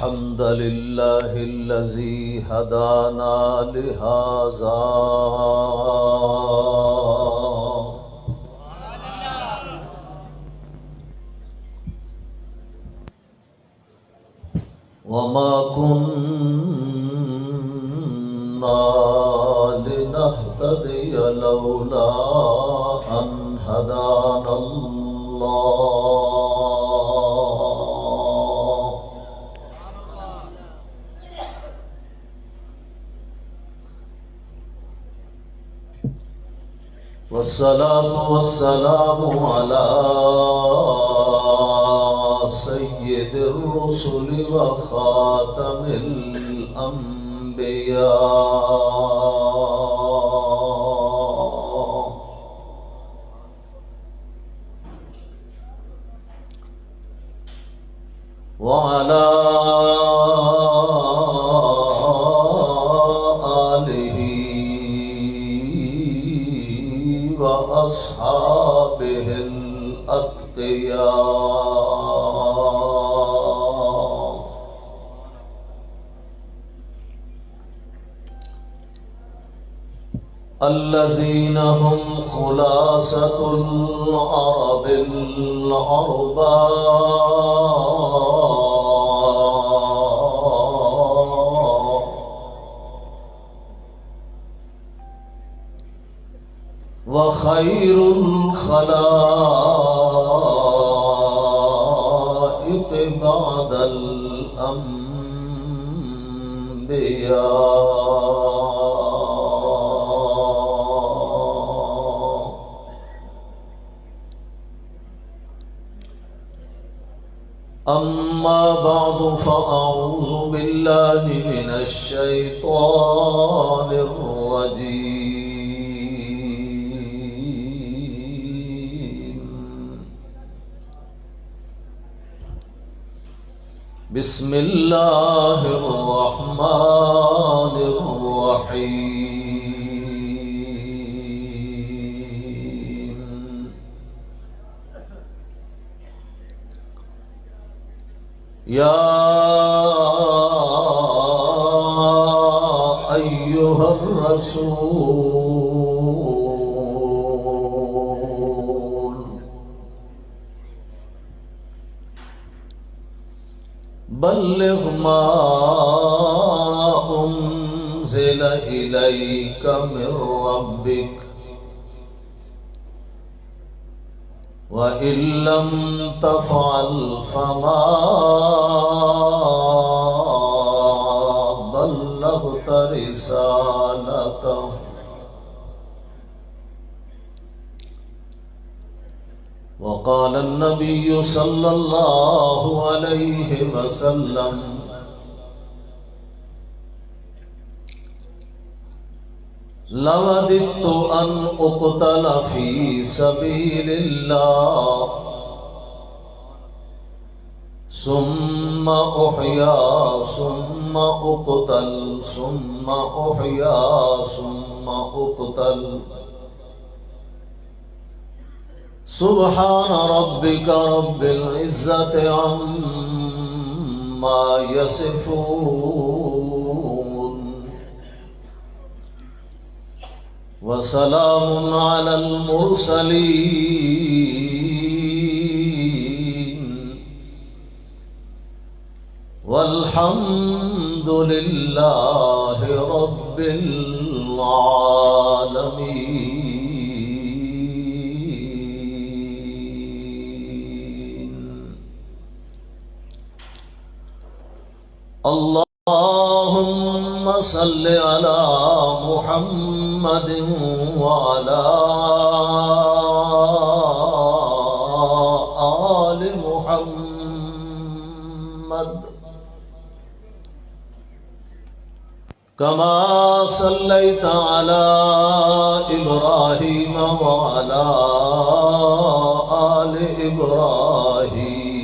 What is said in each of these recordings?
الحمد لله الذي هدانا لهذا وما كنا لنهتدي لولا أن هدانا الله والصلاة والسلام على سيد الرسل وخاتم الأنبياء وعلى آله وأصحابه الأتقياء الذين هم خلاصة العرب العرباء وخير الخلائق بعد الأنبياء أما بعد فأعوذ بالله من الشيطان الرجيم بسم الله الرحمن الرحيم يا أيها الرسول بلغ ما أنزل إليك من ربك وإن لم تفعل فما بلغت رسالته وقال النبي صلى الله عليه وسلم لوددت أن أقتل في سبيل الله ثم أحيا ثم أقتل ثم أحيا ثم أقتل سبحان ربك رب العزة عما يصفون وسلام على المرسلين والحمد لله رب العالمين. اللهم صل على محمد وعلى آل محمد كما صليت على إبراهيم وعلى آل إبراهيم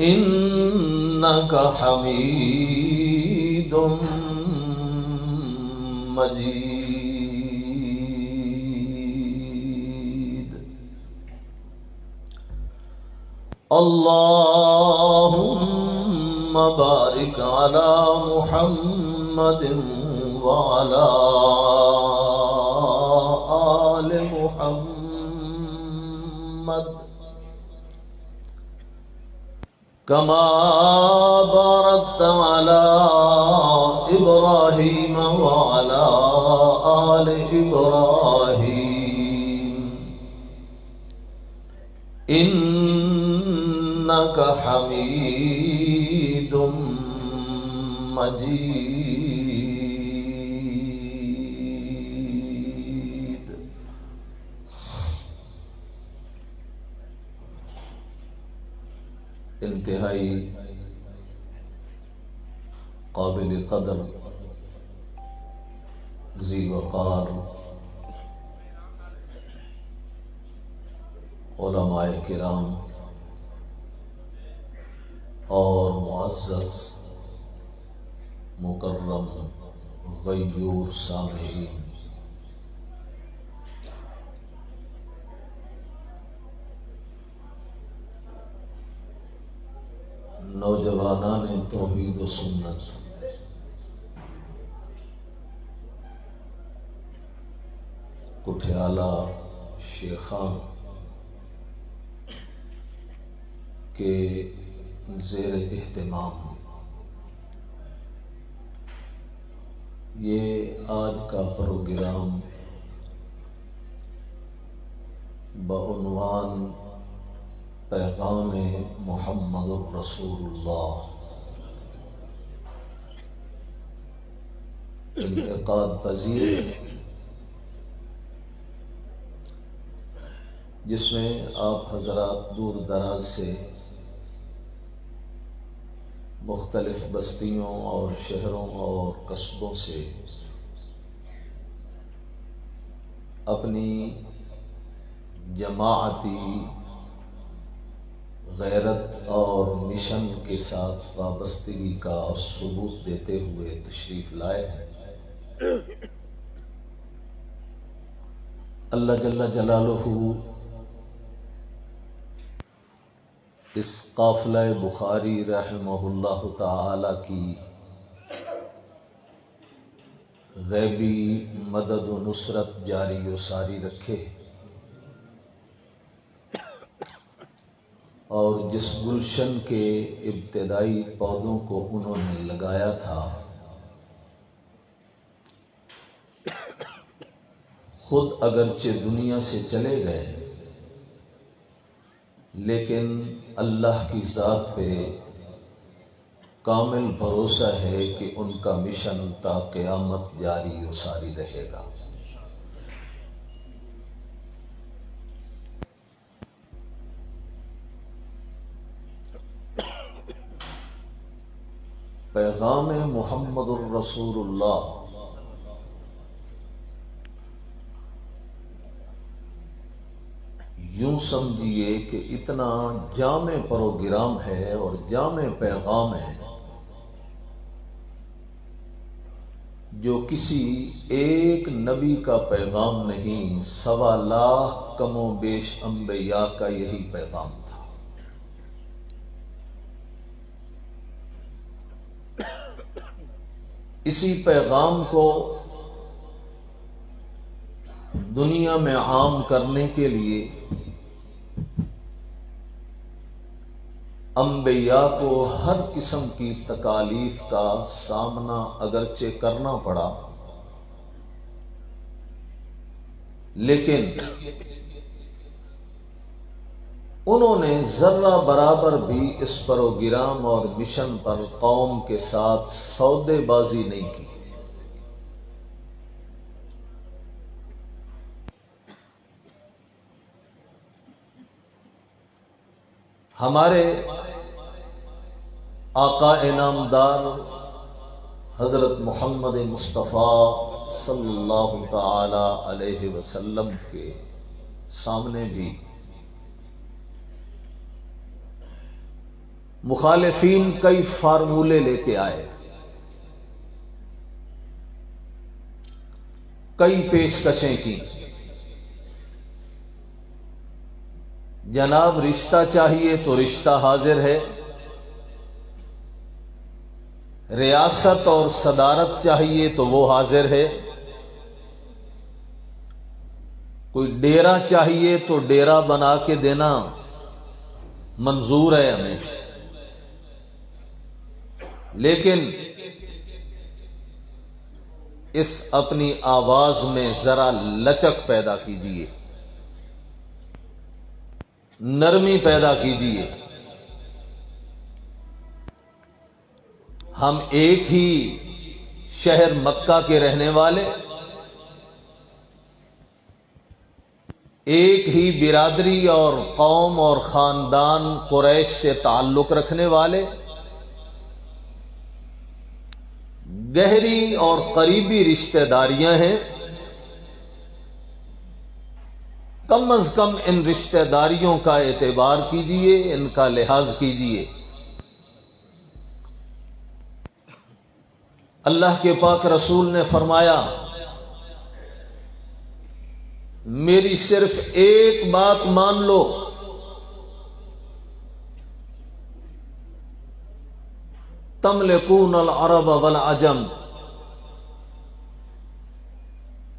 إنك حميد مجيد. اللهم بارك على محمد وعلى آل محمد كما باركت على إبراهيم وعلى آل إبراهيم إنك حميد مجيد. انتہائی قابل قدر ذی وقار علماء کرام اور معزز مکرم غیور سامعین، نوجوانان توحید و سنت، کٹھیالہ شیخان کے زیر اہتمام یہ آج کا پروگرام بعنوان پیغام محمد الرسول اللہ انعقاد پذیر ہے، جس میں آپ حضرات دور دراز سے مختلف بستیوں اور شہروں اور قصبوں سے اپنی جماعتی غیرت اور مشن کے ساتھ وابستگی کا ثبوت دیتے ہوئے تشریف لائے ہیں۔ اللہ جل جلالہ اس قافلہ بخاری رحمہ اللہ تعالی کی غیبی مدد و نصرت جاری و ساری رکھے، اور جس گلشن کے ابتدائی پودوں کو انہوں نے لگایا تھا، خود اگرچہ دنیا سے چلے گئے، لیکن اللہ کی ذات پہ کامل بھروسہ ہے کہ ان کا مشن تا قیامت جاری و ساری رہے گا۔ پیغام محمد الرسول اللہ یوں سمجھیے کہ اتنا جامع پروگرام ہے اور جامع پیغام ہے جو کسی ایک نبی کا پیغام نہیں، 1.25 لاکھ کم و بیش انبیاء کا یہی پیغام تھا۔ اسی پیغام کو دنیا میں عام کرنے کے لیے انبیاء کو ہر قسم کی تکالیف کا سامنا اگرچہ کرنا پڑا، لیکن انہوں نے ذرہ برابر بھی اس پروگرام اور مشن پر قوم کے ساتھ سودے بازی نہیں کی۔ ہمارے آقا انعامدار حضرت محمد مصطفیٰ صلی اللہ تعالی علیہ وسلم کے سامنے بھی مخالفین کئی فارمولے لے کے آئے، کئی پیشکشیں کی، جناب رشتہ چاہیے تو رشتہ حاضر ہے، ریاست اور صدارت چاہیے تو وہ حاضر ہے، کوئی ڈیرا چاہیے تو ڈیرا بنا کے دینا منظور ہے ہمیں، لیکن اس اپنی آواز میں ذرا لچک پیدا کیجیے، نرمی پیدا کیجیے۔ ہم ایک ہی شہر مکہ کے رہنے والے، ایک ہی برادری اور قوم اور خاندان قریش سے تعلق رکھنے والے، گہری اور قریبی رشتہ داریاں ہیں، کم از کم ان رشتہ داریوں کا اعتبار کیجیے، ان کا لحاظ کیجیے۔ اللہ کے پاک رسول نے فرمایا، میری صرف ایک بات مان لو، تملکون العرب والعجم،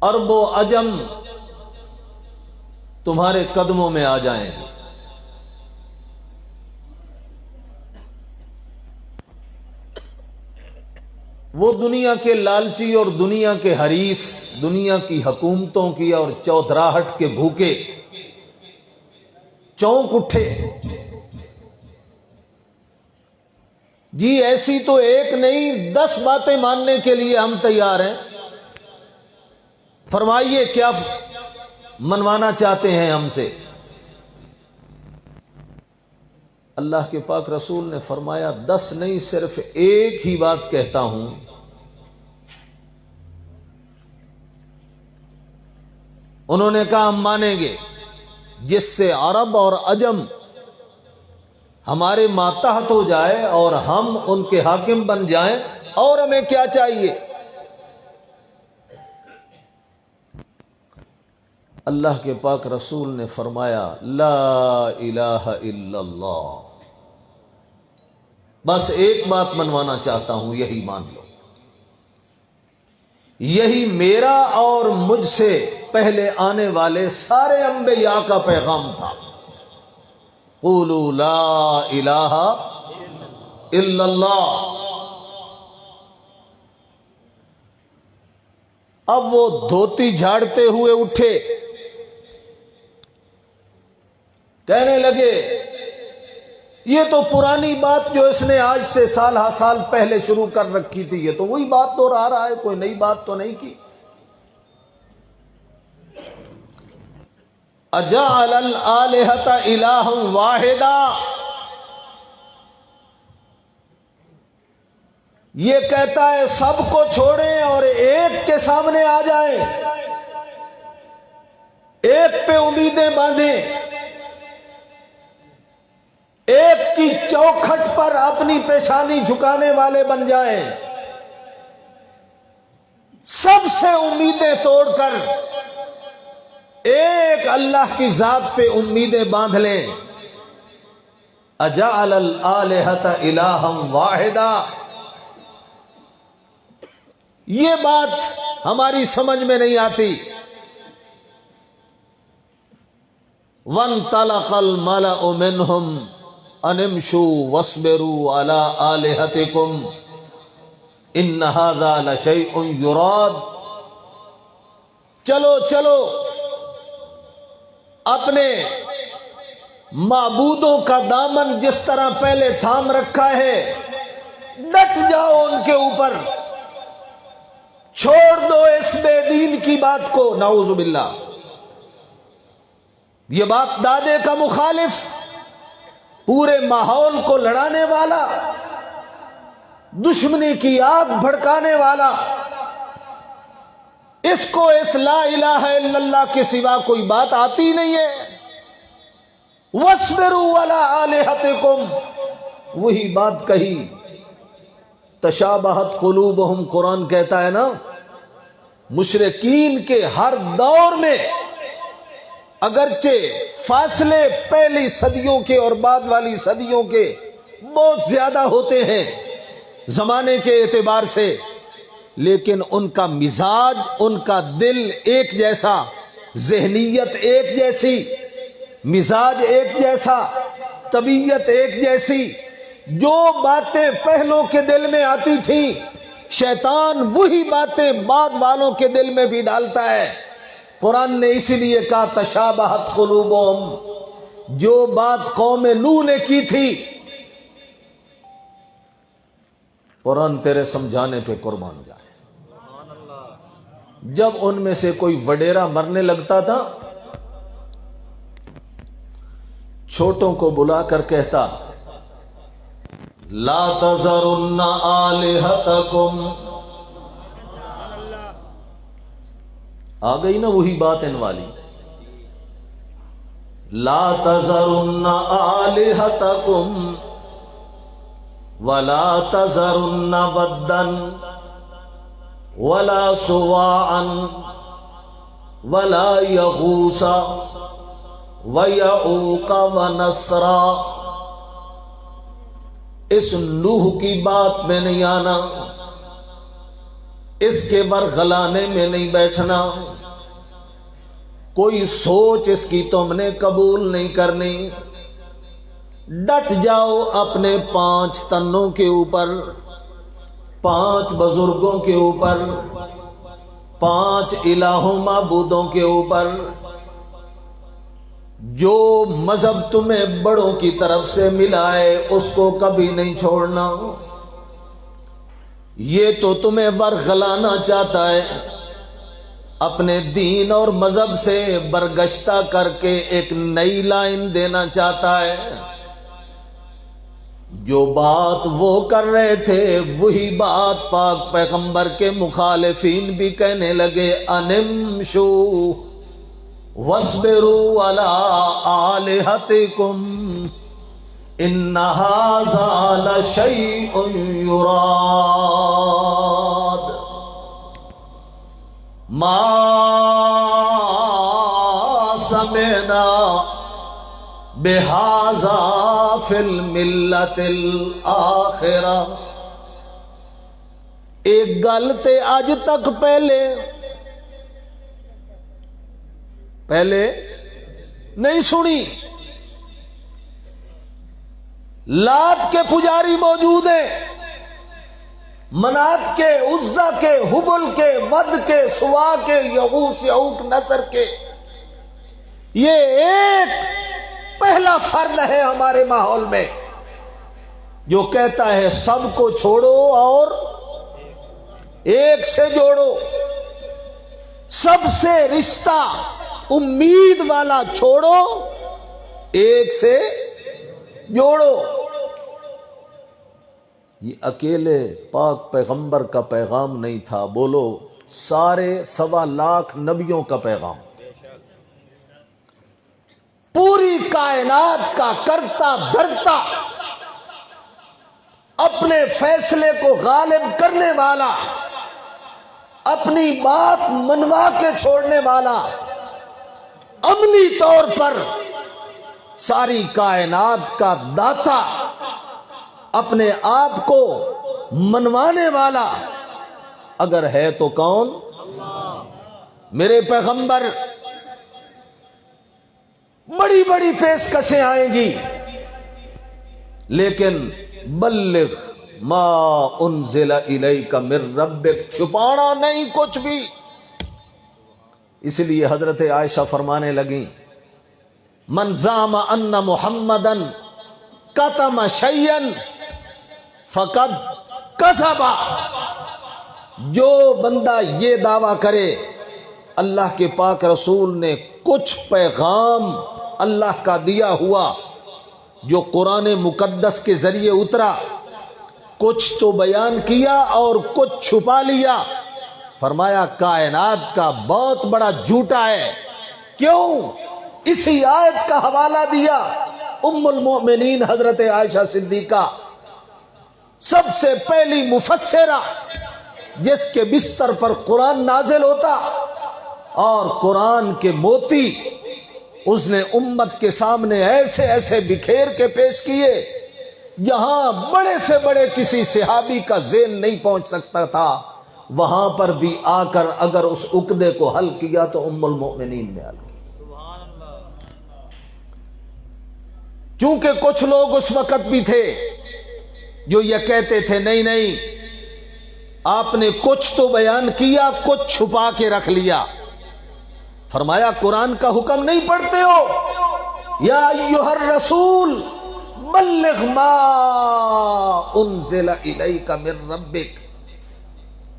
عرب و عجم تمہارے قدموں میں آ جائیں گے۔ وہ دنیا کے لالچی اور دنیا کے حریص، دنیا کی حکومتوں کی اور چودراہٹ کے بھوکے چونک اٹھے، جی ایسی تو ایک نہیں 10 باتیں ماننے کے لیے ہم تیار ہیں، فرمائیے کیا منوانا چاہتے ہیں ہم سے؟ اللہ کے پاک رسول نے فرمایا 10 نہیں، صرف ایک ہی بات کہتا ہوں، انہوں نے کہا ہم مانیں گے، جس سے عرب اور عجم ہمارے ماتحت ہو جائے اور ہم ان کے حاکم بن جائیں، اور ہمیں کیا چاہیے؟ اللہ کے پاک رسول نے فرمایا لا الہ الا اللہ، بس ایک بات منوانا چاہتا ہوں، یہی مان لو۔ یہی میرا اور مجھ سے پہلے آنے والے سارے انبیاء کا پیغام تھا، قولوا لا الہ الا اللہ۔ اب وہ دھوتی جھاڑتے ہوئے اٹھے، کہنے لگے یہ تو پرانی بات جو اس نے آج سے سال ہا سال پہلے شروع کر رکھی تھی، یہ تو وہی بات دوہرا رہا ہے، کوئی نئی بات تو نہیں کی۔ اجعل الآلہۃ الہا واحدا، یہ کہتا ہے سب کو چھوڑیں اور ایک کے سامنے آ جائیں، ایک پہ امیدیں باندھیں، ایک کی چوکھٹ پر اپنی پیشانی جھکانے والے بن جائیں، سب سے امیدیں توڑ کر ایک اللہ کی ذات پہ امیدیں باندھ لیں۔ اجعل الآلہۃ الہا واحدا، یہ بات ہماری سمجھ میں نہیں آتی۔ وانطلق الملأ منہم ان امشوا واصبروا علی آلہتکم ان ھذا لشیء یراد، چلو چلو اپنے معبودوں کا دامن جس طرح پہلے تھام رکھا ہے، ڈٹ جاؤ ان کے اوپر، چھوڑ دو اس بے دین کی بات کو۔ نعوذ باللہ، یہ باپ دادے کا مخالف، پورے ماحول کو لڑانے والا، دشمنی کی آگ بھڑکانے والا، اس کو اس لا الہ الا اللہ کے سوا کوئی بات آتی نہیں ہے۔ وَاصْبِرُوا عَلَىٰ آلِهَتِكُمْ، وہی بات کہی، تشابہت قلوبہم، قرآن کہتا ہے نا، مشرکین کے ہر دور میں اگرچہ فاصلے پہلی صدیوں کے اور بعد والی صدیوں کے بہت زیادہ ہوتے ہیں زمانے کے اعتبار سے، لیکن ان کا مزاج، ان کا دل ایک جیسا، ذہنیت ایک جیسی، مزاج ایک جیسا، طبیعت ایک جیسی۔ جو باتیں پہلوں کے دل میں آتی تھیں، شیطان وہی باتیں بعد والوں کے دل میں بھی ڈالتا ہے۔ قرآن نے اسی لیے کہا تشابہت قلوبہم، جو بات قوم نوح نے کی تھی، قرآن تیرے سمجھانے پہ قربان جائے۔ جب ان میں سے کوئی وڈیرا مرنے لگتا تھا، چھوٹوں کو بلا کر کہتا لا تذرن آلہتکم، آ گئی نا وہی بات ان والی، لا تذرن آلہتکم ولا تذرن ودا ولا سواعا ولا یغوث ویعوق ونسرا۔ اس نوح کی بات میں نہیں آنا، اس کے برگلانے میں نہیں بیٹھنا، کوئی سوچ اس کی تم نے قبول نہیں کرنی۔ ڈٹ جاؤ اپنے 5 تنوں کے اوپر، 5 بزرگوں کے اوپر، 5 الہوں معبودوں کے اوپر۔ جو مذہب تمہیں بڑوں کی طرف سے ملا ہے اس کو کبھی نہیں چھوڑنا۔ یہ تو تمہیں برگلانا چاہتا ہے، اپنے دین اور مذہب سے برگشتہ کر کے ایک نئی لائن دینا چاہتا ہے۔ جو بات وہ کر رہے تھے وہی بات پاک پیغمبر کے مخالفین بھی کہنے لگے، انمشو وَاصْبِرُوا عَلَىٰ آلِهَتِكُمْ إِنَّ هَٰذَا لَشَيْءٌ يُرَادُ مَا سَمِعْنَا بِهَٰذَا فِي الْمِلَّةِ الْآخِرَةِ۔ ایک گل تے آج تک پہلے نہیں سنی۔ لات کے پجاری موجود ہیں، منات کے، عزا کے، حبل کے، ود کے، سوا کے، یغوث یعوق نصر کے۔ یہ ایک پہلا فرد ہے ہمارے ماحول میں جو کہتا ہے سب کو چھوڑو اور ایک سے جوڑو، سب سے رشتہ امید والا چھوڑو، ایک سے جوڑو۔ یہ اکیلے پاک پیغمبر کا پیغام نہیں تھا، بولو سارے 1.25 لاکھ نبیوں کا پیغام، پوری کائنات کا کرتا دھرتا، اپنے فیصلے کو غالب کرنے والا، اپنی بات منوا کے چھوڑنے والا، عملی طور پر ساری کائنات کا داتا، اپنے آپ کو منوانے والا اگر ہے تو کون؟ میرے پیغمبر۔ بڑی بڑی پیشکشیں آئیں گی، لیکن بلغ ما انزل الیک من ربک، چھپانا نہیں کچھ بھی۔ اس لیے حضرت عائشہ فرمانے لگیں، من زعم ان محمدن کتم شیئا فقد کذب۔ جو بندہ یہ دعویٰ کرے اللہ کے پاک رسول نے کچھ پیغام اللہ کا دیا ہوا جو قرآن مقدس کے ذریعے اترا، کچھ تو بیان کیا اور کچھ چھپا لیا، فرمایا کائنات کا بہت بڑا جھوٹا ہے۔ کیوں؟ اسی آیت کا حوالہ دیا ام المؤمنین حضرت عائشہ صدیقہ، سب سے پہلی مفسرہ جس کے بستر پر قرآن نازل ہوتا اور قرآن کے موتی اس نے امت کے سامنے ایسے ایسے بکھیر کے پیش کیے جہاں بڑے سے بڑے کسی صحابی کا ذہن نہیں پہنچ سکتا تھا، وہاں پر بھی آ کر اگر اس عقدے کو حل کیا تو ام المؤمنین نے حل کیا۔ کیونکہ کچھ لوگ اس وقت بھی تھے جو یہ کہتے تھے نہیں نہیں، آپ نے کچھ تو بیان کیا، کچھ چھپا کے رکھ لیا۔ فرمایا قرآن کا حکم نہیں پڑھتے ہو؟ یا ایھا الرسول بلغ ما انزل الیک من ربک۔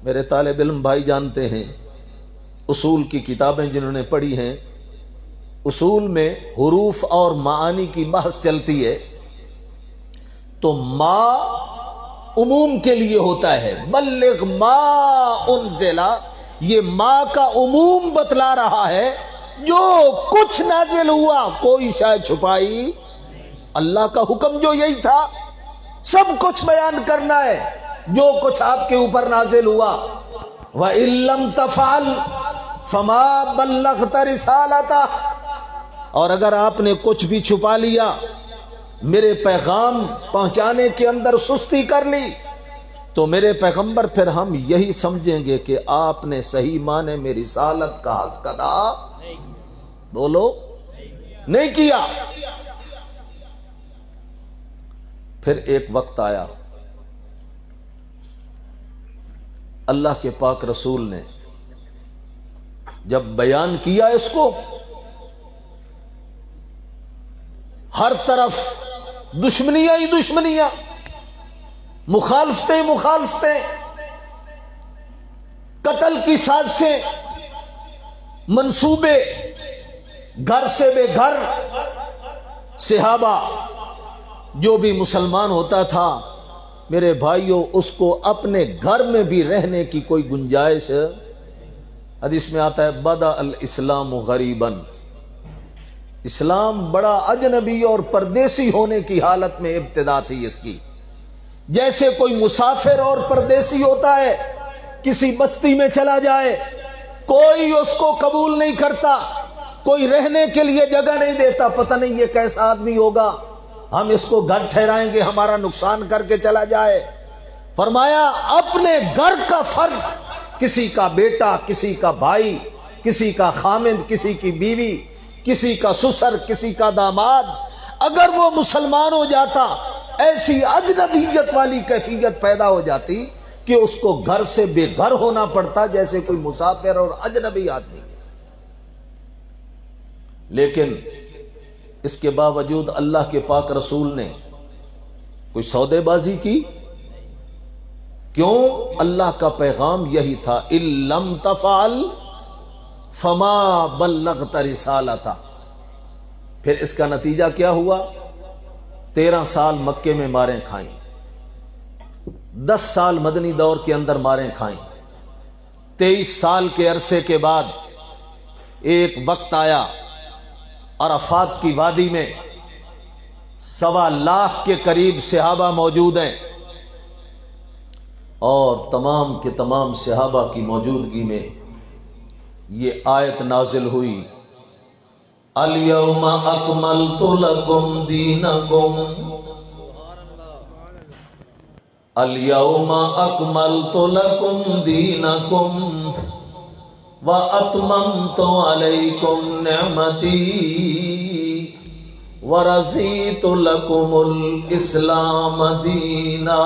میرے طالب علم بھائی جانتے ہیں، اصول کی کتابیں جنہوں نے پڑھی ہیں، اصول میں حروف اور معانی کی بحث چلتی ہے تو ما عموم کے لیے ہوتا ہے، بلغ ما انزل، یہ ما کا عموم بتلا رہا ہے، جو کچھ نازل ہوا کوئی شاید چھپائی۔ اللہ کا حکم جو یہی تھا، سب کچھ بیان کرنا ہے جو کچھ آپ کے اوپر نازل ہوا۔ وَإِن لَّمْ تَفْعَلْ فَمَا بَلَّغْتَ رِسَالَتَهُ، اور اگر آپ نے کچھ بھی چھپا لیا، میرے پیغام پہنچانے کے اندر سستی کر لی، تو میرے پیغمبر پھر ہم یہی سمجھیں گے کہ آپ نے صحیح معنی میں رسالت کا حق ادا بولو نہیں کیا۔ پھر ایک وقت آیا، اللہ کے پاک رسول نے جب بیان کیا اس کو، ہر طرف دشمنیاں ہی دشمنیاں، مخالفتیں مخالفتیں، قتل کی سازشیں، منصوبے، گھر سے بے گھر۔ صحابہ جو بھی مسلمان ہوتا تھا میرے بھائیوں، اس کو اپنے گھر میں بھی رہنے کی کوئی گنجائش، حدیث میں آتا ہے بدأ الاسلام غریباً، اسلام بڑا اجنبی اور پردیسی ہونے کی حالت میں ابتدا تھی اس کی۔ جیسے کوئی مسافر اور پردیسی ہوتا ہے، کسی بستی میں چلا جائے، کوئی اس کو قبول نہیں کرتا، کوئی رہنے کے لیے جگہ نہیں دیتا، پتہ نہیں یہ کیسا آدمی ہوگا، ہم اس کو گھر ٹھہرائیں گے، ہمارا نقصان کر کے چلا جائے۔ فرمایا اپنے گھر کا فرد، کسی کا بیٹا، کسی کا بھائی، کسی کا خامند، کسی کی بیوی، کسی کا سسر، کسی کا داماد، اگر وہ مسلمان ہو جاتا، ایسی اجنبیت والی کیفیت پیدا ہو جاتی کہ اس کو گھر سے بے گھر ہونا پڑتا، جیسے کوئی مسافر اور اجنبی آدمی ہے۔ لیکن اس کے باوجود اللہ کے پاک رسول نے کوئی سودے بازی کی؟ کیوں؟ اللہ کا پیغام یہی تھا، اِن لَّم تَفْعَلْ فَمَا بَلَّغْتَ رِسَالَتَهُ۔ پھر اس کا نتیجہ کیا ہوا؟ 13 سال مکے میں ماریں کھائیں، 10 سال مدنی دور کے اندر ماریں کھائیں، 23 سال کے عرصے کے بعد ایک وقت آیا، عرفات کی وادی میں 1.25 لاکھ کے قریب صحابہ موجود ہیں، اور تمام کے تمام صحابہ کی موجودگی میں یہ آیت نازل ہوئی، الیوم اکملت لکم دینکم، الیوم اکملت لکم دینکم وَأَتْمَمْتُ عَلَيْكُمْ نِعْمَتِي وَرَضِيتُ لَكُمُ الْإِسْلَامَ دِينًا۔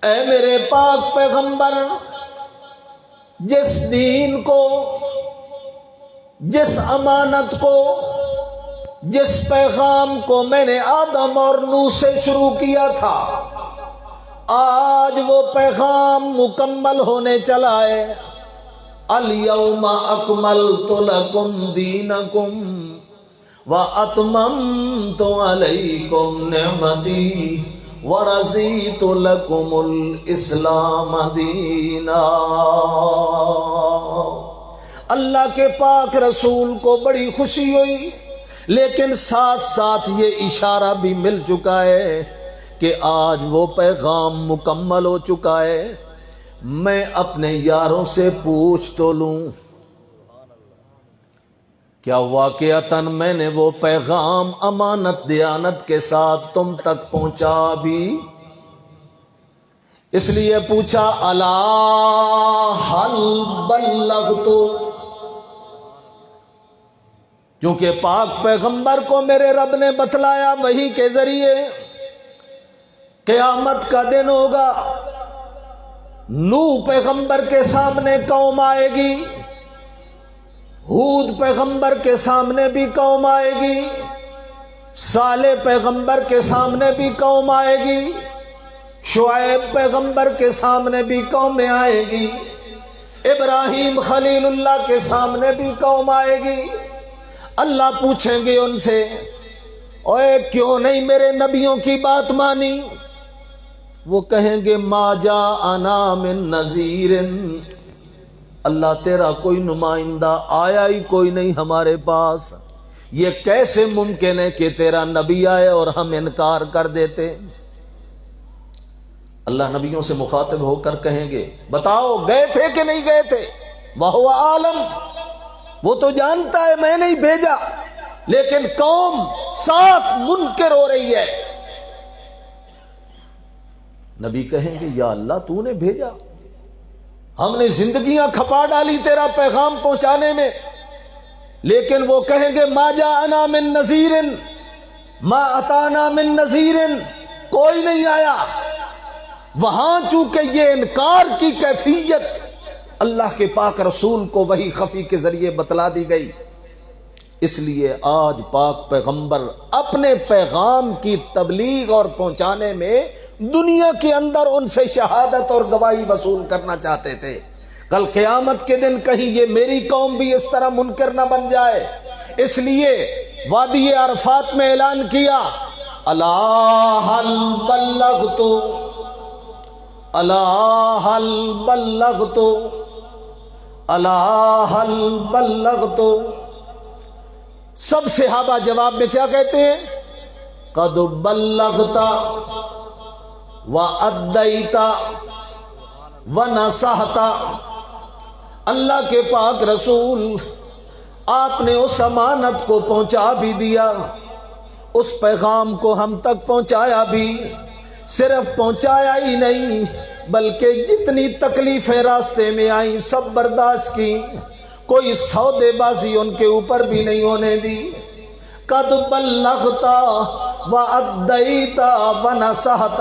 اے میرے پاک پیغمبر، جس دین کو، جس امانت کو، جس پیغام کو میں نے آدم اور نوح سے شروع کیا تھا، آج وہ پیغام مکمل ہونے چلا ہے۔ الیوم اکملت لکم دینکم واتممت علیکم نعمتی ورضیت لکم الاسلام دینا۔ اللہ کے پاک رسول کو بڑی خوشی ہوئی، لیکن ساتھ ساتھ یہ اشارہ بھی مل چکا ہے کہ آج وہ پیغام مکمل ہو چکا ہے۔ میں اپنے یاروں سے پوچھ تو لوں کیا واقعتاً میں نے وہ پیغام امانت دیانت کے ساتھ تم تک پہنچا بھی؟ اس لیے پوچھا الا هل بلغت، کیونکہ پاک پیغمبر کو میرے رب نے بتلایا وحی کے ذریعے قیامت کا دن ہوگا، نوح پیغمبر کے سامنے قوم آئے گی، ہود پیغمبر کے سامنے بھی قوم آئے گی، صالح پیغمبر کے سامنے بھی قوم آئے گی، شعیب پیغمبر کے سامنے بھی قومیں آئے گی، ابراہیم خلیل اللہ کے سامنے بھی قوم آئے گی۔ اللہ پوچھیں گے ان سے اوے کیوں نہیں میرے نبیوں کی بات مانی؟ وہ کہیں گے ما جاءنا من نذیر، اللہ تیرا کوئی نمائندہ آیا ہی کوئی نہیں ہمارے پاس، یہ کیسے ممکن ہے کہ تیرا نبی آئے اور ہم انکار کر دیتے؟ اللہ نبیوں سے مخاطب ہو کر کہیں گے بتاؤ گئے تھے کہ نہیں گئے تھے؟ وَهُوَ عالم، وہ تو جانتا ہے میں نہیں بھیجا، لیکن قوم صاف منکر ہو رہی ہے۔ نبی کہیں گے یا اللہ تو نے بھیجا، ہم نے زندگیاں کھپا ڈالی تیرا پیغام پہنچانے میں، لیکن وہ کہیں گے ما جاءنا من نذیر، ما اتانا من نذیر، کوئی نہیں آیا۔ وہاں چونکہ یہ انکار کی کیفیت اللہ کے پاک رسول کو وحی خفی کے ذریعے بتلا دی گئی، اس لیے آج پاک پیغمبر اپنے پیغام کی تبلیغ اور پہنچانے میں دنیا کے اندر ان سے شہادت اور گواہی وصول کرنا چاہتے تھے۔ کل قیامت کے دن کہیں یہ میری قوم بھی اس طرح منکر نہ بن جائے، اس لیے وادی عرفات میں اعلان کیا الا هل بلغت، الا هل بلغت، الا هل بلغت۔ سب صحابہ جواب میں کیا کہتے ہیں؟ قد بلغت وادیت ونصحت۔ اللہ کے پاک رسول آپ نے اس امانت کو پہنچا بھی دیا، اس پیغام کو ہم تک پہنچایا بھی، صرف پہنچایا ہی نہیں بلکہ جتنی تکلیفیں راستے میں آئیں سب برداشت کی، کوئی سودے بازی ان کے اوپر بھی نہیں ہونے دی۔ قد بلغت وادیت ونصحت،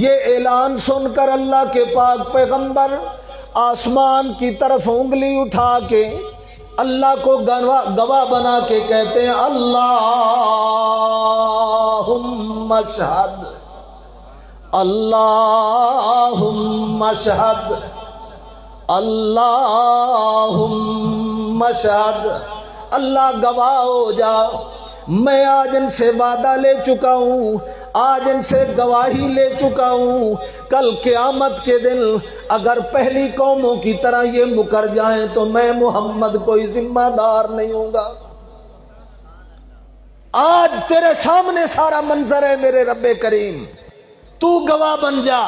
یہ اعلان سن کر اللہ کے پاک پیغمبر آسمان کی طرف انگلی اٹھا کے اللہ کو گواہ بنا کے کہتے ہیں اللہم اشہد، اللہم اشہد، اللہم اشہد، اللہ گواہ ہو جا، میں آج ان سے وعدہ لے چکا ہوں، آج ان سے گواہی لے چکا ہوں، کل قیامت کے دن اگر پہلی قوموں کی طرح یہ مکر جائیں تو میں محمد کوئی ذمہ دار نہیں ہوں گا۔ آج تیرے سامنے سارا منظر ہے میرے رب کریم، تو گواہ بن جا۔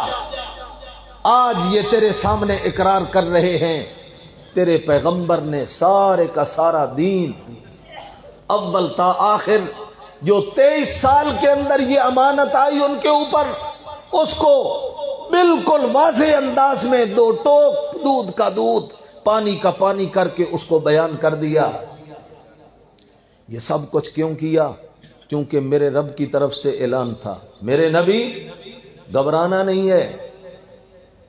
آج یہ تیرے سامنے اقرار کر رہے ہیں تیرے پیغمبر نے سارے کا سارا دین اول تا آخر جو 23 سال کے اندر یہ امانت آئی ان کے اوپر، اس کو بالکل واضح انداز میں 2 ٹوک دودھ کا دودھ پانی کا پانی کر کے اس کو بیان کر دیا۔ یہ سب کچھ کیوں کیا؟ کیونکہ میرے رب کی طرف سے اعلان تھا، میرے نبی گھبرانا نہیں ہے،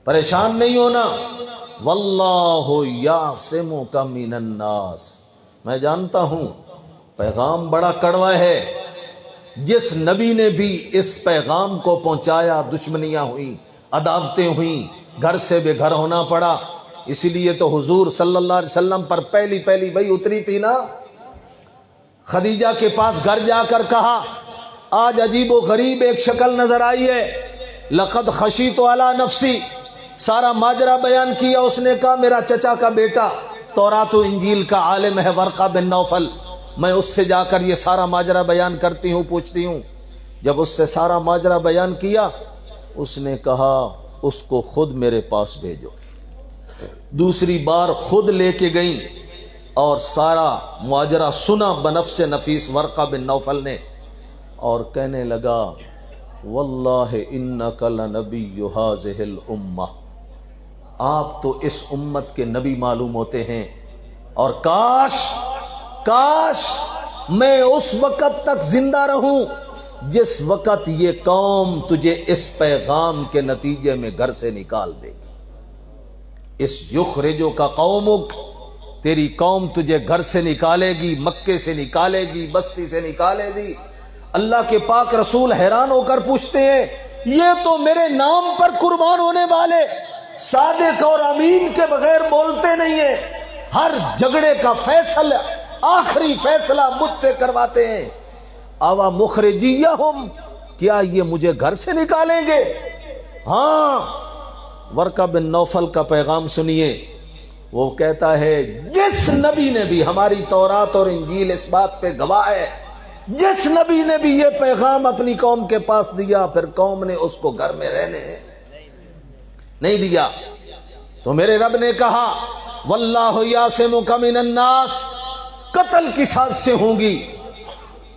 پریشان نہیں ہونا، واللہ یعصمک من الناس، میں جانتا ہوں پیغام بڑا کڑوا ہے، جس نبی نے بھی اس پیغام کو پہنچایا دشمنیاں ہوئیں، عداوتیں ہوئیں، گھر سے بے گھر ہونا پڑا۔ اسی لیے تو حضور صلی اللہ علیہ وسلم پر پہلی وہی اتری تھی نا، خدیجہ کے پاس گھر جا کر کہا آج عجیب و غریب ایک شکل نظر آئی ہے، لقد خشیت علی نفسی، سارا ماجرا بیان کیا۔ اس نے کہا میرا چچا کا بیٹا تورات و انجیل کا عالم ہے ورقہ بن نوفل، میں اس سے جا کر یہ سارا ماجرا بیان کرتی ہوں، پوچھتی ہوں۔ جب اس سے سارا ماجرا بیان کیا، اس نے کہا اس کو خود میرے پاس بھیجو۔ دوسری بار خود لے کے گئیں اور سارا ماجرا سنا بنفس نفیس ورقہ بن نوفل نے، اور کہنے لگا واللہ انک لنبی ہذہ الامہ، آپ تو اس امت کے نبی معلوم ہوتے ہیں، اور کاش میں اس وقت تک زندہ رہوں جس وقت یہ قوم تجھے اس پیغام کے نتیجے میں گھر سے نکال دے گی۔ اس یخرجو کا قومک، تیری قوم تجھے گھر سے نکالے گی، مکے سے نکالے گی، بستی سے نکالے گی۔ اللہ کے پاک رسول حیران ہو کر پوچھتے ہیں یہ تو میرے نام پر قربان ہونے والے صادق اور امین کے بغیر بولتے نہیں ہیں، ہر جھگڑے کا فیصلہ، آخری فیصلہ مجھ سے کرواتے ہیں، اوا مخرجیہم، کیا یہ مجھے گھر سے نکالیں گے؟ ہاں، ورقہ بن نوفل کا پیغام سنیے، وہ کہتا ہے جس نبی نے بھی، ہماری تورات اور انجیل اس بات پہ گواہ ہے، جس نبی نے بھی یہ پیغام اپنی قوم کے پاس دیا، پھر قوم نے اس کو گھر میں رہنے نہیں دیا، تو میرے رب نے کہا واللہ یعصمک من الناس، قتل کی سازشیں ہوں گی،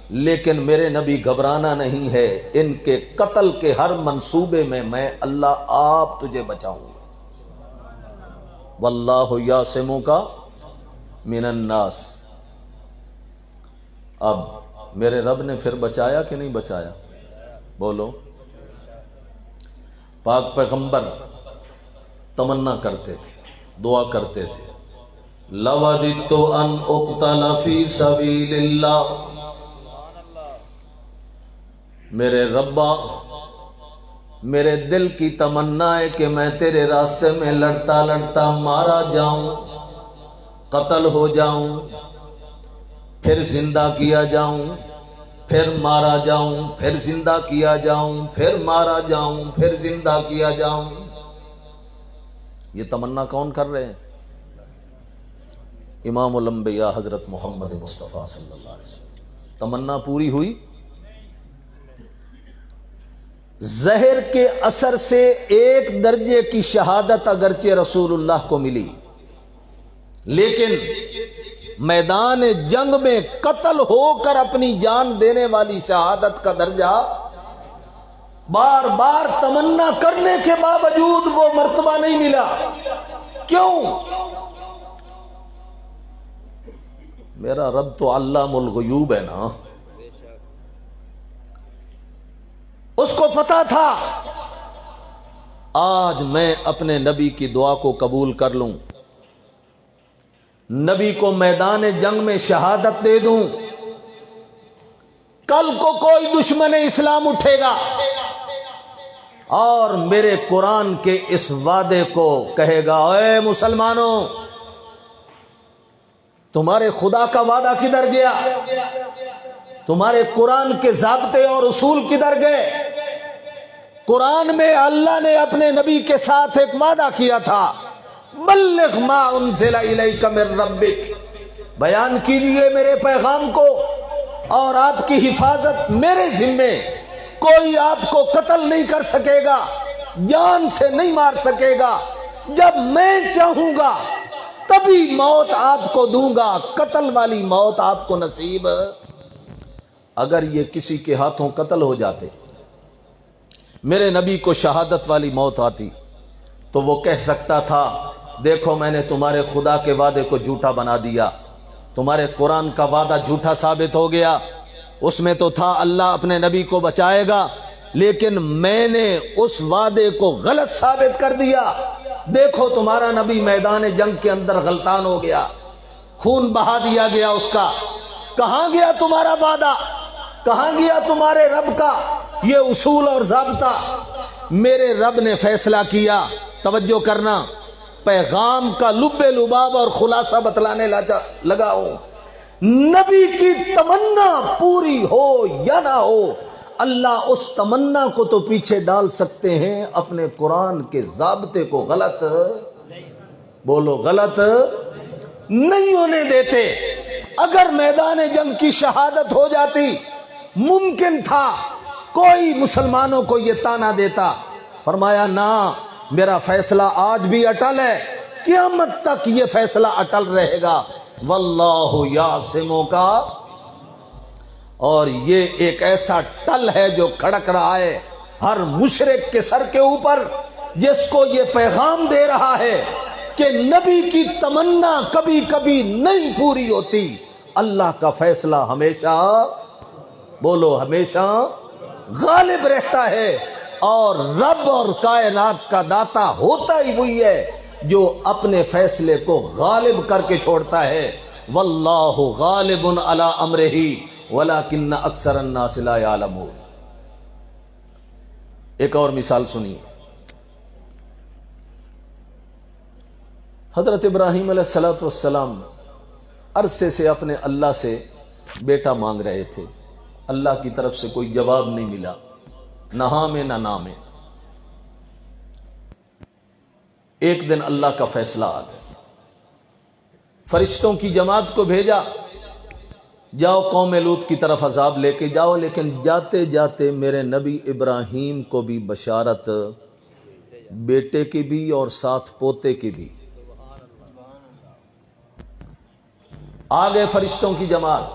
لیکن میرے نبی گھبرانا نہیں ہے، ان کے قتل کے ہر منصوبے میں اللہ آپ تجھے بچاؤں گا۔ واللہ یعصمک من الناس۔ اب میرے رب نے پھر بچایا کہ نہیں بچایا؟ بولو۔ پاک پیغمبر تمنا کرتے تھے، دعا کرتے تھے لَوَدِدتُّ أَنْ أُقْتَلَ فِي سَبِيلِ اللَّهِ، میرے ربا میرے دل کی تمنا ہے کہ میں تیرے راستے میں لڑتا لڑتا مارا جاؤں، قتل ہو جاؤں، پھر زندہ کیا جاؤں، پھر مارا جاؤں، پھر زندہ کیا جاؤں، پھر مارا جاؤں، پھر زندہ کیا جاؤں۔ یہ تمنا کون کر رہے ہیں؟ امام الانبیاء حضرت محمد مصطفیٰ صلی اللہ علیہ وسلم۔ تمنا پوری ہوئی؟ زہر کے اثر سے ایک درجے کی شہادت اگرچہ رسول اللہ کو ملی، لیکن میدان جنگ میں قتل ہو کر اپنی جان دینے والی شہادت کا درجہ بار بار تمنا کرنے کے باوجود وہ مرتبہ نہیں ملا۔ کیوں؟ میرا رب تو علام الغیوب ہے نا، اس کو پتا تھا آج میں اپنے نبی کی دعا کو قبول کر لوں، نبی کو میدان جنگ میں شہادت دے دوں، کل کو کوئی دشمن اسلام اٹھے گا اور میرے قرآن کے اس وعدے کو کہے گا اے مسلمانوں، تمہارے خدا کا وعدہ کدھر گیا؟ تمہارے قرآن کے ضابطے اور اصول کدھر گئے؟ قرآن میں اللہ نے اپنے نبی کے ساتھ ایک وعدہ کیا تھا، بلغ ما انزل الیک من ربک، بیان کیجیے میرے پیغام کو اور آپ کی حفاظت میرے ذمے، کوئی آپ کو قتل نہیں کر سکے گا، جان سے نہیں مار سکے گا، جب میں چاہوں گا تبھی موت آپ کو دوں گا، قتل والی موت آپ کو نصیب۔ اگر یہ کسی کے ہاتھوں قتل ہو جاتے، میرے نبی کو شہادت والی موت آتی، تو وہ کہہ سکتا تھا دیکھو میں نے تمہارے خدا کے وعدے کو جھوٹا بنا دیا، تمہارے قرآن کا وعدہ جھوٹا ثابت ہو گیا، اس میں تو تھا اللہ اپنے نبی کو بچائے گا، لیکن میں نے اس وعدے کو غلط ثابت کر دیا، دیکھو تمہارا نبی میدان جنگ کے اندر غلطان ہو گیا، خون بہا دیا گیا اس کا، کہاں گیا تمہارا وعدہ؟ کہاں گیا تمہارے رب کا یہ اصول اور ضابطہ؟ میرے رب نے فیصلہ کیا، توجہ کرنا، پیغام کا لب لباب اور خلاصہ بتلانے لگا ہوں، نبی کی تمنا پوری ہو یا نہ ہو، اللہ اس تمنا کو تو پیچھے ڈال سکتے ہیں، اپنے قرآن کے ضابطے کو غلط، بولو غلط نہیں ہونے دیتے۔ اگر میدان جنگ کی شہادت ہو جاتی، ممکن تھا کوئی مسلمانوں کو یہ تانا دیتا، فرمایا نہ، میرا فیصلہ آج بھی اٹل ہے، قیامت تک یہ فیصلہ اٹل رہے گا، واللہ یعصمک، اور یہ ایک ایسا ٹل ہے جو کھڑک رہا ہے ہر مشرک کے سر کے اوپر، جس کو یہ پیغام دے رہا ہے کہ نبی کی تمنا کبھی کبھی نہیں پوری ہوتی، اللہ کا فیصلہ ہمیشہ، بولو ہمیشہ غالب رہتا ہے، اور رب اور کائنات کا داتا ہوتا ہی وہی ہے جو اپنے فیصلے کو غالب کر کے چھوڑتا ہے، واللہ غالب علی امرہ ولکن اکثر الناس لا یعلمون۔ ایک اور مثال سنیے، حضرت ابراہیم علیہ السلام عرصے سے اپنے اللہ سے بیٹا مانگ رہے تھے، اللہ کی طرف سے کوئی جواب نہیں ملا، نہ ہاں میں نہ نا میں۔ ایک دن اللہ کا فیصلہ آ گیا، فرشتوں کی جماعت کو بھیجا، جاؤ قوم لوط کی طرف عذاب لے کے جاؤ، لیکن جاتے جاتے میرے نبی ابراہیم کو بھی بشارت، بیٹے کی بھی اور ساتھ پوتے کی بھی۔ آگے فرشتوں کی جماعت،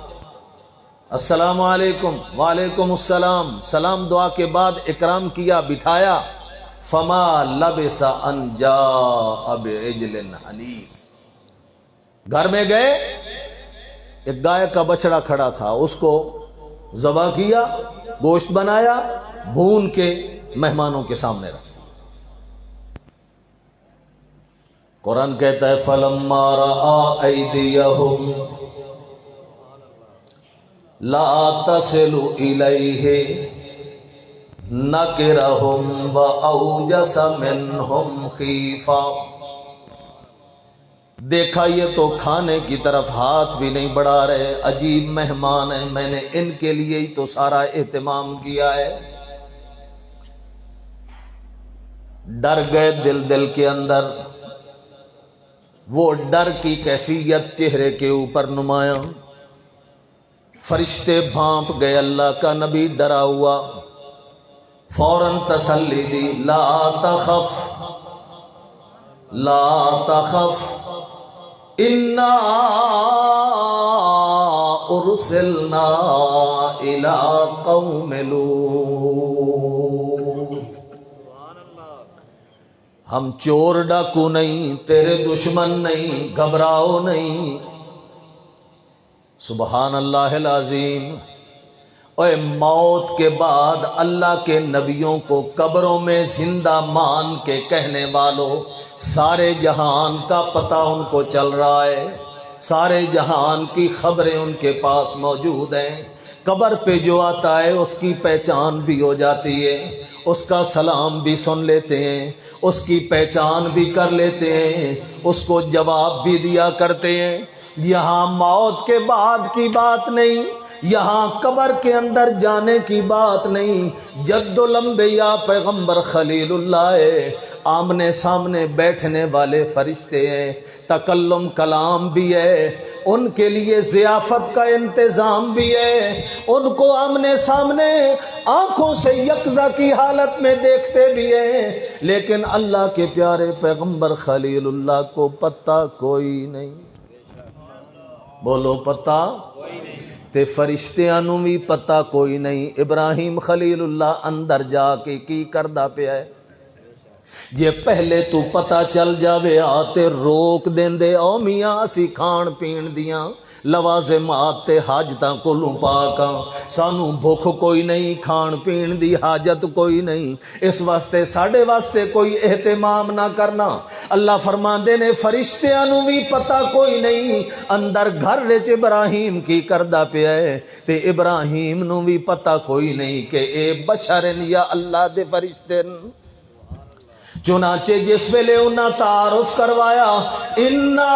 السلام علیکم، وعلیکم السلام، سلام دعا کے بعد اکرام کیا، بٹھایا، فما لبث ان جاء بعجل حنیذ، گھر میں گئے، ایک گائے کا بچڑا کھڑا تھا، اس کو ذبح کیا، گوشت بنایا، بھون کے مہمانوں کے سامنے رکھا۔ قرآن کہتا ہے فَلَمَّا رَأَىٰ أَيْدِيَهُمْ لَا تَصِلُ إِلَيْهِ نَكِرَهُمْ وَأَوْجَسَ مِنْهُمْ خِيفَةً، دیکھا یہ تو کھانے کی طرف ہاتھ بھی نہیں بڑھا رہے، عجیب مہمان ہیں، میں نے ان کے لیے ہی تو سارا اہتمام کیا ہے۔ ڈر گئے دل کے اندر، وہ ڈر کی کیفیت چہرے کے اوپر نمایاں، فرشتے بھانپ گئے، اللہ کا نبی ڈرا ہوا، فوراً تسلی دی، لا تخف لا تخف انا ارسلنا الى قوم لوط، ہم چور ڈاکو نہیں، تیرے دشمن نہیں، گھبراؤ نہیں۔ سبحان اللہ العظیم۔ اے موت کے بعد اللہ کے نبیوں کو قبروں میں زندہ مان کے کہنے والوں، سارے جہان کا پتہ ان کو چل رہا ہے، سارے جہان کی خبریں ان کے پاس موجود ہیں، قبر پہ جو آتا ہے اس کی پہچان بھی ہو جاتی ہے، اس کا سلام بھی سن لیتے ہیں، اس کی پہچان بھی کر لیتے ہیں، اس کو جواب بھی دیا کرتے ہیں۔ یہاں موت کے بعد کی بات نہیں، یہاں قبر کے اندر جانے کی بات نہیں، جد الانبیاء پیغمبر خلیل اللہ ہے، آمنے سامنے بیٹھنے والے فرشتے ہیں، تکلم کلام بھی ہے، ان کے لیے ضیافت کا انتظام بھی ہے، ان کو آمنے سامنے آنکھوں سے یکزا کی حالت میں دیکھتے بھی ہیں، لیکن اللہ کے پیارے پیغمبر خلیل اللہ کو پتہ کوئی نہیں، بولو پتہ، تے فرشتیاں نوں بھی پتہ کوئی نہیں۔ ابراہیم خلیل اللہ اندر جا کے کی کردا پیا ہے، جے پہلے تو پتہ چل جاوے آتے روک دیندے، او میاں اسی کھان پین دیاں لوازمات تے حاجتاں کولوں پاکاں، سانو بھوک کوئی نہیں، کھان پین دی حاجت کوئی نہیں، اس واسطے ساڈے واسطے کوئی اہتمام نہ کرنا۔ اللہ فرماندے نے فرشتیاں نوں بھی پتہ کوئی نہیں اندر گھر وچ ابراہیم کی کردا پیا ہے، تے ابراہیم نوں بھی پتہ کوئی نہیں کہ اے بشرن یا اللہ دے فرشتے۔ چنانچہ جس ویلے انہاں تعارف کروایا، انا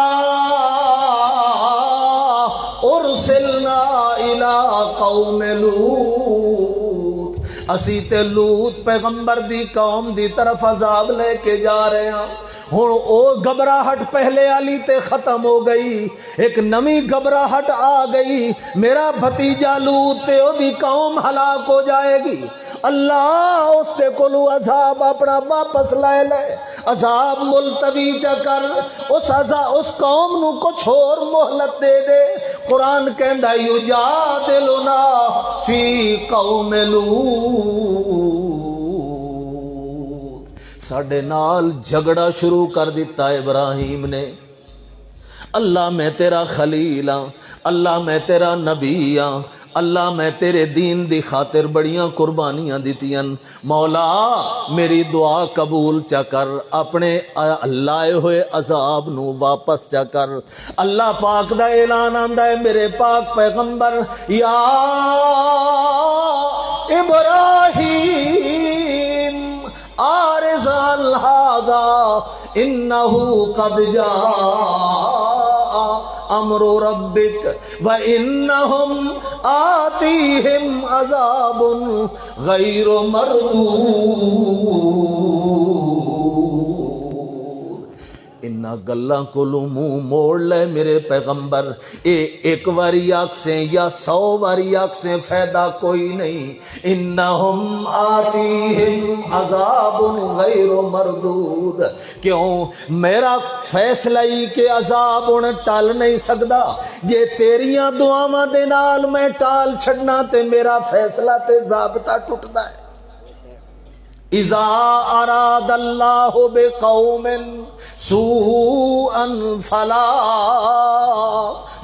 ارسلنا الى قوم لوط، اسی تے لوط پیغمبر دی قوم دی طرف عذاب لے کے جا رہے ہیں۔ ہن او گھبراہٹ پہلے والی تے ختم ہو گئی، ایک نمی گھبراہٹ آ گئی، میرا بھتیجا لوط تے او دی قوم ہلاک ہو جائے گی۔ اللہ اس دے کولو عذاب اپنا واپس لے لے، عذاب ملتوی چا کر، اس قوم نو کچھ اور مہلت دے دے۔ قرآن کہندا یجادلنا فی قوم لوط، ساڈے نال جھگڑا شروع کر دیتا ابراہیم نے۔ اللہ میں تیرا خلیل ہاں، اللہ میں تیرا نبی ہاں، اللہ میں تیرے دین دی خاطر بڑیاں قربانیاں دیتیاں، مولا میری دعا قبول چا کر، اپنے لائے ہوئے عذاب نو واپس چا کر۔ اللہ پاک دا اعلان آندا ہے میرے پاک پیغمبر، یا ابراہیم آرز الحاظا انہو قد جاء امر ربک وانہم آتیہم عذاب غیر مردود۔ انہا گلاں کولوں منہ موڑ لے میرے پیغمبر، اے ایک واری آکسیں یا 100 واری آکسیں فائدہ کوئی نہیں۔ انہم آتیہم عذاب غیر مردود، کیوں؟ میرا فیصلہ ہی کہ عذاب ان ٹال نہیں سکدا، جے تیریاں دعاواں دے نال میں ٹال چھڑنا تے میرا فیصلہ تے ضابطہ ٹوٹدا ہے۔ اذا اراد اللہ بقوم سوءا فلا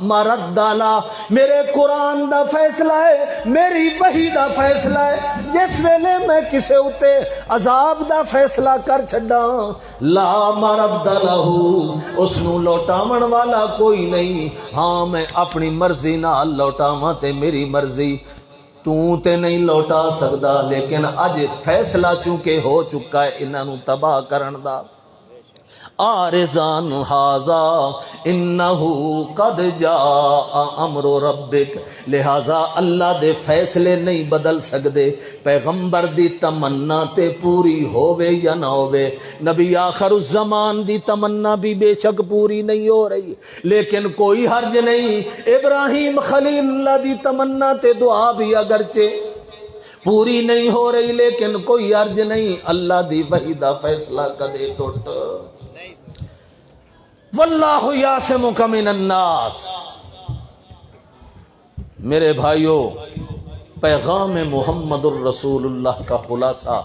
مرد لا، میرے قرآن دا فیصلہ ہے، میری وحی دا فیصلہ ہے، جس ویلے میں کسے اتے عذاب دا فیصلہ کر چھڑا لا مرد لہو، اس نو لوٹاون والا کوئی نہیں۔ ہاں میں اپنی مرضی نال لوٹاواں تے میری مرضی، تو تے نہیں لوٹا سکدا، لیکن اج فیصلہ چونکہ ہو چکا ہے انہاں نو تباہ کرن دا۔ آرزان ہاذا انہو قد جاء امر ربک، لہذا اللہ دے فیصلے نہیں بدل سکدے، پیغمبر دی تمنا تے پوری ہووے یا نہ ہووے، نبی آخر الزمان دی تمنا بھی بے شک پوری نہیں ہو رہی، لیکن کوئی حرج نہیں، ابراہیم خلیل اللہ دی تمنا تے دعا بھی اگرچہ پوری نہیں ہو رہی لیکن کوئی حرج نہیں، اللہ دی وحی دا فیصلہ کدے ٹوٹ۔ واللہ یعصمک من الناس۔ میرے بھائیو، پیغام محمد الرسول اللہ کا خلاصہ،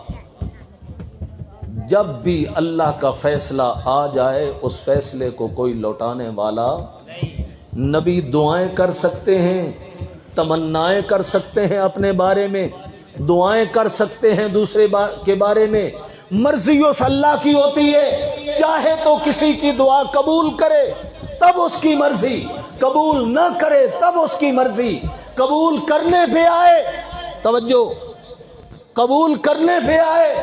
جب بھی اللہ کا فیصلہ آ جائے اس فیصلے کو کوئی لوٹانے والا نبی دعائیں کر سکتے ہیں، تمنائیں کر سکتے ہیں، اپنے بارے میں دعائیں کر سکتے ہیں، دوسرے کے بارے میں، مرضی اس اللہ کی ہوتی ہے، چاہے تو کسی کی دعا قبول کرے تب اس کی مرضی، قبول نہ کرے تب اس کی مرضی، قبول کرنے پہ آئے، توجہ، قبول کرنے پہ آئے۔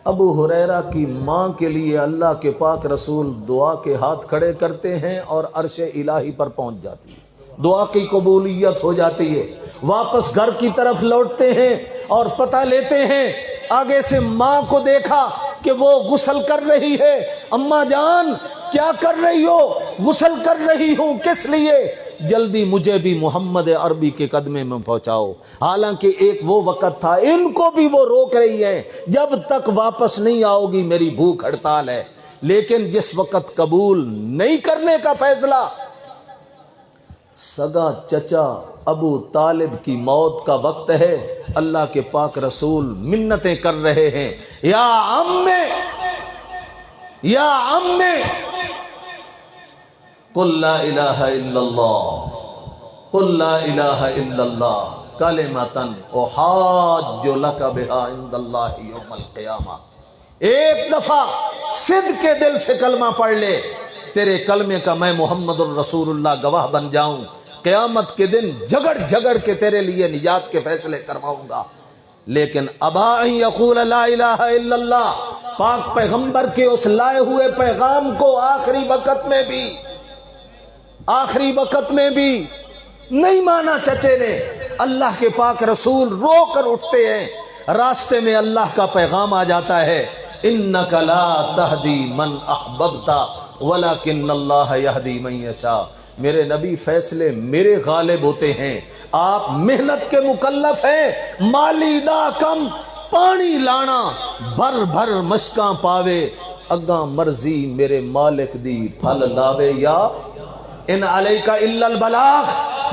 ابو ہریرہ کی ماں کے لیے اللہ کے پاک رسول دعا کے ہاتھ کھڑے کرتے ہیں اور عرش الہی پر پہنچ جاتی ہے، دعا کی قبولیت ہو جاتی ہے، واپس گھر کی طرف لوٹتے ہیں اور پتہ لیتے ہیں، آگے سے ماں کو دیکھا کہ وہ غسل کر رہی ہے، اماں جان کیا کر رہی ہو؟ غسل کر رہی ہوں، کس لیے؟ جلدی مجھے بھی محمد عربی کے قدمے میں پہنچاؤ۔ حالانکہ ایک وہ وقت تھا، ان کو بھی وہ روک رہی ہے، جب تک واپس نہیں آؤ گی میری بھوک ہڑتال ہے، لیکن جس وقت قبول نہیں کرنے کا فیصلہ، سگا چچا ابو طالب کی موت کا وقت ہے، اللہ کے پاک رسول منتیں کر رہے ہیں، یا عمّے یا عمّے قل لا الہ الا اللہ، قل لا الہ الا اللہ کلمۃ احاج لک بہا عند اللہ یوم القیامہ۔ ایک دفعہ صدق کے دل سے کلمہ پڑھ لے، تیرے کلمے کا میں محمد الرسول اللہ گواہ بن جاؤں، قیامت کے دن جھگڑ جھگڑ کے تیرے لیے نجات کے فیصلے کرواؤں گا۔ لیکن ابا ان یقول لا الہ الا اللہ، پاک پیغمبر کے اس لائے ہوئے پیغام کو آخری وقت میں بھی نہیں مانا چچے نے۔ اللہ کے پاک رسول رو کر اٹھتے ہیں، راستے میں اللہ کا پیغام آ جاتا ہے، انک لا تہدی من احببت ولکن اللہ یہدی من یشاء۔ میرے نبی فیصلے میرے غالب ہوتے ہیں، آپ محنت کے مکلف ہیں، مالی دا کم پانی لانا بھر بھر مشکاں پاوے، اگاں مرضی میرے مالک دی پھل لاوے، یا ان علیک الا البلاغ،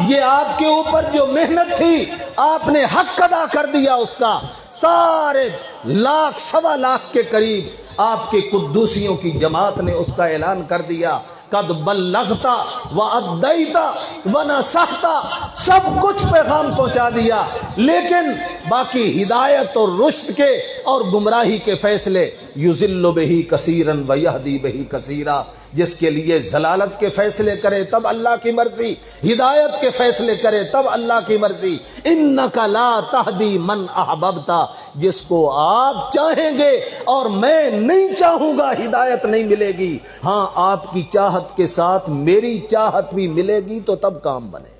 یہ آپ کے اوپر جو محنت تھی آپ نے حق ادا کر دیا اس کا، سارے لاکھ سوا لاکھ کے قریب آپ کے قدوسیوں کی جماعت نے اس کا اعلان کر دیا، قد بلغتا وادیتا ونصحتا، سب کچھ پیغام پہنچا دیا، لیکن باقی ہدایت اور رشد کے اور گمراہی کے فیصلے، یذل بہ کثیرا ویہدی بہ کثیرا، جس کے لیے ضلالت کے فیصلے کرے تب اللہ کی مرضی، ہدایت کے فیصلے کرے تب اللہ کی مرضی، انک لا تہدی من احببت، جس کو آپ چاہیں گے اور میں نہیں چاہوں گا ہدایت نہیں ملے گی، ہاں آپ کی چاہت کے ساتھ میری چاہت بھی ملے گی تو تب کام بنے۔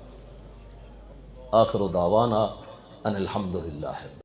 آخر دعوانا ان الحمدللہ۔